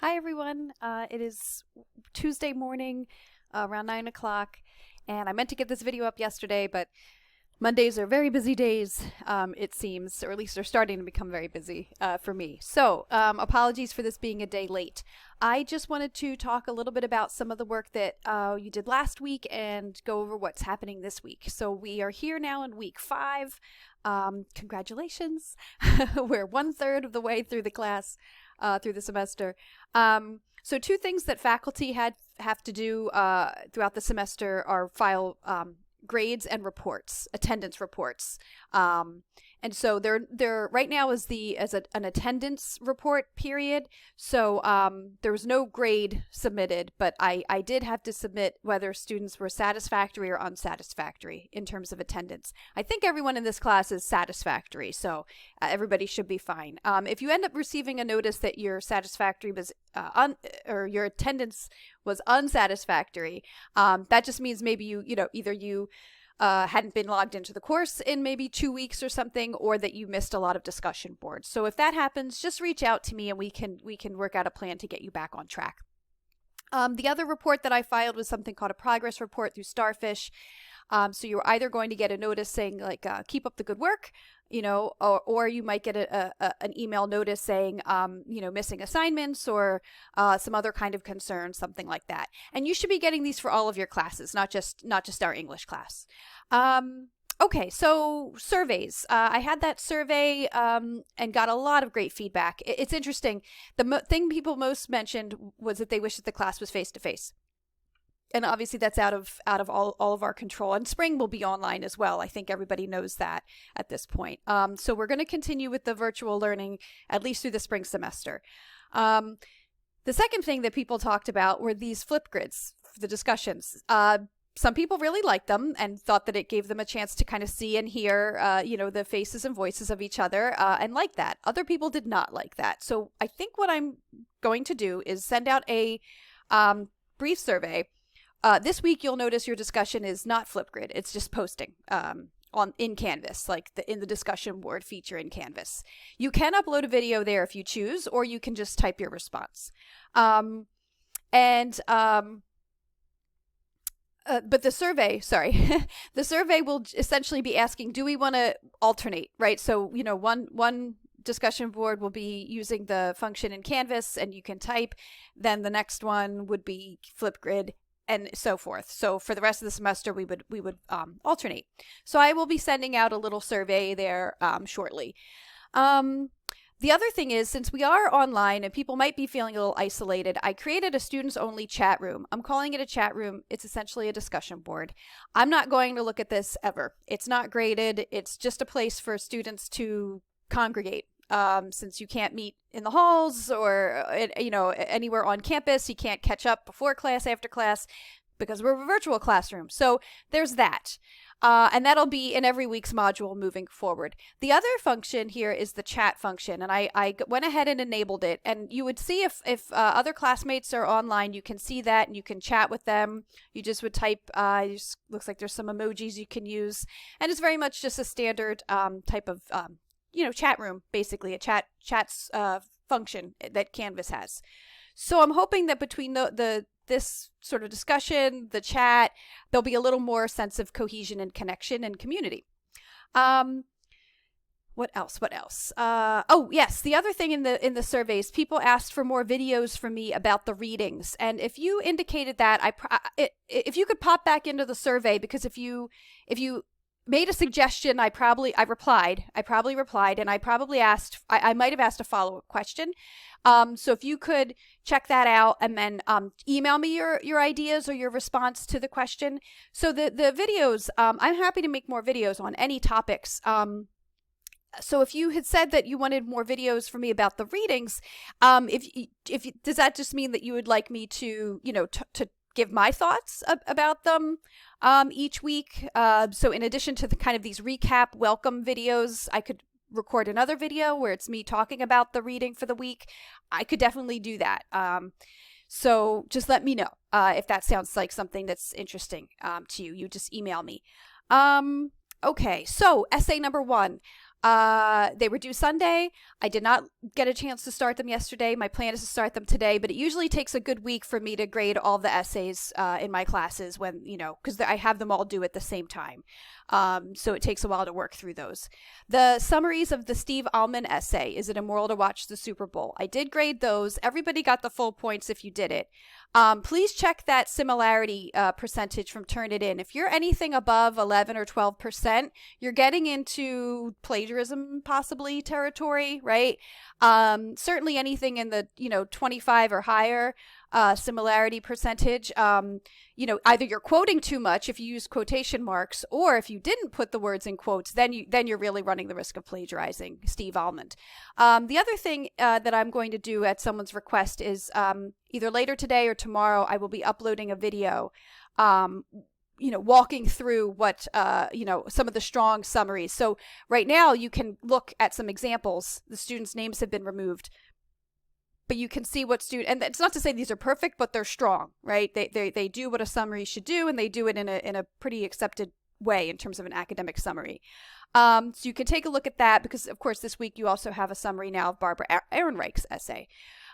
Hi everyone. It is Tuesday morning, around 9 o'clock, and I meant to get this video up yesterday, but Mondays are very busy days, it seems, or at least they're starting to become very busy for me. So, apologies for this being a day late. I just wanted to talk a little bit about some of the work that you did last week and go over what's happening this week. So, we are here now in week 5. Congratulations. We're 1/3 of the way through the class, through the semester. So two things that faculty have to do throughout the semester are file grades and reports, attendance reports. And so there right now is an attendance report period. So there was no grade submitted, but I did have to submit whether students were satisfactory or unsatisfactory in terms of attendance. I think everyone in this class is satisfactory, so everybody should be fine. If you end up receiving a notice that your satisfactory was or your attendance was unsatisfactory, that just means maybe either you hadn't been logged into the course in maybe 2 weeks or something, or that you missed a lot of discussion boards. So if that happens, just reach out to me and we can work out a plan to get you back on track. The other report that I filed was something called a progress report through Starfish. So you're either going to get a notice saying like, keep up the good work, or you might get an email notice saying, missing assignments or some other kind of concern, something like that. And you should be getting these for all of your classes, not just our English class. Okay, so surveys. I had that survey and got a lot of great feedback. It's interesting. The thing people most mentioned was that they wish that the class was face-to-face. And obviously that's out of all of our control. And spring will be online as well. I think everybody knows that at this point. So we're going to continue with the virtual learning at least through the spring semester. The second thing that people talked about were these flip grids for the discussions. Some people really liked them and thought that it gave them a chance to kind of see and hear, the faces and voices of each other and like that. Other people did not like that. So I think what I'm going to do is send out a brief survey. This week, you'll notice your discussion is not Flipgrid. It's just posting in Canvas, like in the discussion board feature in Canvas. You can upload a video there if you choose, or you can just type your response. But the survey, the survey will essentially be asking, do we want to alternate, right? So, one discussion board will be using the function in Canvas and you can type. Then the next one would be Flipgrid, and so forth. So for the rest of the semester, we would alternate. So I will be sending out a little survey there shortly. The other thing is, since we are online and people might be feeling a little isolated, I created a students-only chat room. I'm calling it a chat room. It's essentially a discussion board. I'm not going to look at this ever. It's not graded. It's just a place for students to congregate. Since you can't meet in the halls or, anywhere on campus, you can't catch up before class, after class, because we're a virtual classroom. So there's that. And that'll be in every week's module moving forward. The other function here is the chat function, and I went ahead and enabled it. And you would see if other classmates are online, you can see that and you can chat with them. You just would type, looks like there's some emojis you can use. And it's very much just a standard type of chat room, basically a chat's function that Canvas has. So I'm hoping that between this sort of discussion, the chat, there'll be a little more sense of cohesion and connection and community. What else? Oh, yes. The other thing in the surveys, people asked for more videos from me about the readings. And if you indicated that, if you could pop back into the survey, because if you made a suggestion, I probably replied, and I probably asked, I might have asked a follow-up question. So if you could check that out and then email me your ideas or your response to the question. So the videos, I'm happy to make more videos on any topics. So if you had said that you wanted more videos from me about the readings, does that just mean that you would like me to, to give my thoughts about them each week? So in addition to the kind of these recap welcome videos, I could record another video where it's me talking about the reading for the week. I could definitely do that. So just let me know if that sounds like something that's interesting to you. You just email me. Okay, so essay number 1. They were due Sunday. I did not get a chance to start them yesterday. My plan is to start them today, but it usually takes a good week for me to grade all the essays in my classes when, because I have them all due at the same time. So it takes a while to work through those. The summaries of the Steve Almond essay, Is It Immoral to Watch the Super Bowl? I did grade those. Everybody got the full points if you did it. Please check that similarity percentage from Turnitin. If you're anything above 11 or 12%, you're getting into plagiarism possibly territory, right? Certainly anything in the 25 or higher similarity percentage, either you're quoting too much if you use quotation marks, or if you didn't put the words in quotes, then you're really running the risk of plagiarizing Steve Almond. The other thing that I'm going to do at someone's request is either later today or tomorrow, I will be uploading a video walking through what, some of the strong summaries. So right now you can look at some examples. The students' names have been removed, but you can see what and it's not to say these are perfect, but they're strong, right? They do what a summary should do, and they do it in a pretty accepted way in terms of an academic summary. So you can take a look at that, because of course this week you also have a summary now of Barbara Ehrenreich's essay.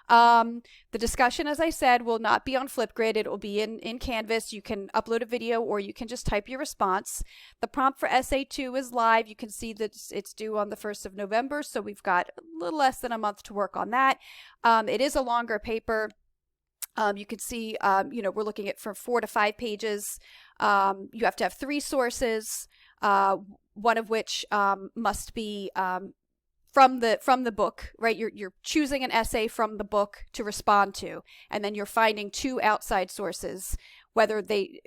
The discussion, as I said, will not be on Flipgrid. It will be in Canvas. You can upload a video, or you can just type your response. The prompt for essay 2 is live. You can see that it's due on the 1st of November, so we've got a little less than a month to work on that. It is a longer paper. You can see, we're looking at from 4 to 5 pages. You have to have 3 sources, one of which must be from the book, right? You're choosing an essay from the book to respond to, and then you're finding 2 outside sources, whether they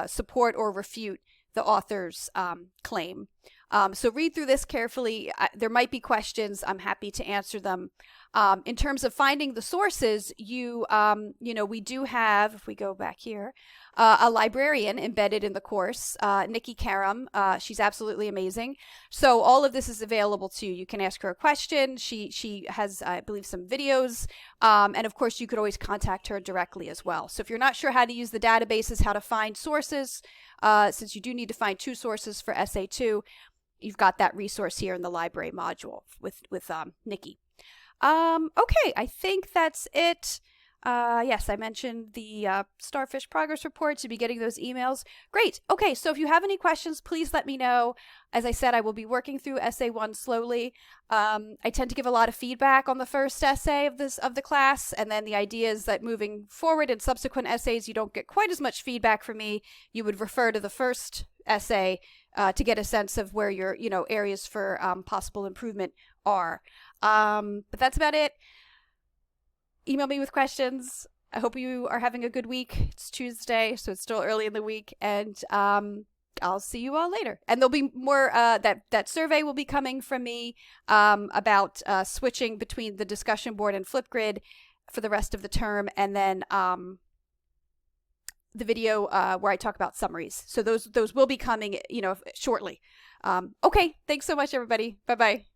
support or refute the author's claim. So read through this carefully. There might be questions. I'm happy to answer them. In terms of finding the sources, we do have, if we go back here, a librarian embedded in the course, Nikki Karam. She's absolutely amazing. So all of this is available to you. You can ask her a question. She has, I believe, some videos. And of course, you could always contact her directly as well. So if you're not sure how to use the databases, how to find sources, since you do need to find 2 sources for essay 2, you've got that resource here in the library module with Nikki. Okay, I think that's it. Yes, I mentioned the Starfish progress report, to be getting those emails. Great. Okay, so if you have any questions, please let me know. As I said, I will be working through essay 1 slowly. I tend to give a lot of feedback on the first essay of the class, and then the idea is that moving forward in subsequent essays, you don't get quite as much feedback from me. You would refer to the first essay to get a sense of where your areas for possible improvement are. But that's about it. Email me with questions. I hope you are having a good week. It's Tuesday, so it's still early in the week, and I'll see you all later. And there'll be more, that survey will be coming from me about switching between the discussion board and Flipgrid for the rest of the term, and then the video where I talk about summaries. So those will be coming, shortly. Okay, thanks so much, everybody. Bye-bye.